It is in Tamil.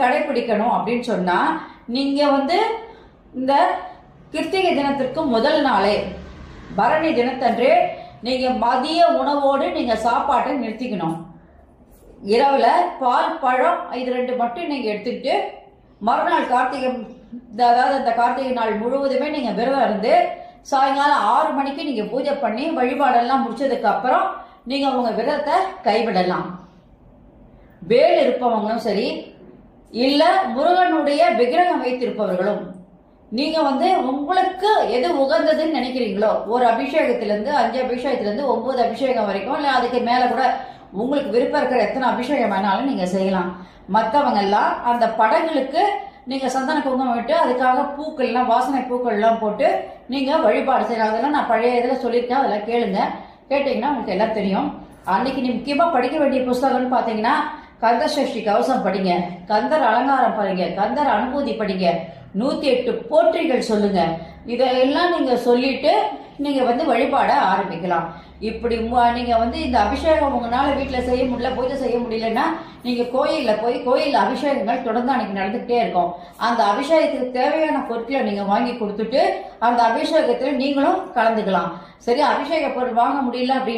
கடைபிடிக்கணும் அப்படின்னு சொன்னா நீங்க வந்து இந்த கிருத்திகை தினத்திற்கு முதல் நாளே பரணி தினத்தன்று நீங்க மதிய உணவோடு நீங்க சாப்பாட்டை நிறுத்திக்கணும். இரவுல பால் பழம் இது 2 மட்டும் நீங்க எடுத்துக்கிட்டு மறுநாள் கார்த்திகை, அதாவது இந்த கார்த்திகை நாள் முழுவதுமே நீங்க விரதம் இருந்து சாயங்காலம் 6 மணிக்கு நீங்க பூஜை பண்ணி வழிபாடெல்லாம் முடிச்சதுக்கு அப்புறம் நீங்க உங்க விரதத்தை கைவிடலாம். வேல் இருப்பவங்களும் சரி, இல்ல முருகனுடைய விக்கிரகம் வைத்திருப்பவர்களும் நீங்க வந்து உங்களுக்கு எது உகந்ததுன்னு நினைக்கிறீங்களோ, ஒரு அபிஷேகத்திலிருந்து 5 அபிஷேகத்திலிருந்து 9 அபிஷேகம் வரைக்கும், இல்ல அதுக்கு மேல கூட உங்களுக்கு விருப்பம் இருக்கிற எத்தனை அபிஷேகம் வேணாலும் நீங்க செய்யலாம். மற்றவங்க எல்லாம் அந்த படங்களுக்கு நீங்க சந்தன குங்குமம் விட்டு அதுக்காக பூக்கள்லாம், வாசனை பூக்கள்லாம் போட்டு நீங்க வழிபாடு செய்யலாம். அதெல்லாம் நான் பழைய இதில் சொல்லியிருக்கேன், அதெல்லாம் கேளுங்க. கேட்டீங்கன்னா உங்களுக்கு எல்லாம் தெரியும். அன்னைக்கு நீ முக்கியமா படிக்க வேண்டிய புஸ்தகம்னு பாத்தீங்கன்னா கந்த சஷ்டி கவசம் படிங்க, கந்தர் அலங்காரம் படிங்க, கந்தர் அனுபூதி படிங்க, 108 போற்றிகள் சொல்லுங்க. இதெல்லாம் நீங்க சொல்லிட்டு நீங்க வந்து வழிபாட ஆரம்பிக்கலாம். இப்படி நீங்க வந்து இந்த அபிஷேகம் உங்களால வீட்டுல செய்ய முடியல, பூஜை செய்ய முடியலன்னா நீங்க கோயில்ல போய் கோயில் அபிஷேகங்கள் தொடர்ந்து அன்னைக்கு நடந்துகிட்டே இருக்கும். அந்த அபிஷேகத்துக்கு தேவையான பொருட்களை நீங்க வாங்கி கொடுத்துட்டு அந்த அபிஷேகத்துல நீங்களும் கலந்துக்கலாம். சரி, அபிஷேக பொருள் வாங்க முடியல அப்படின்னு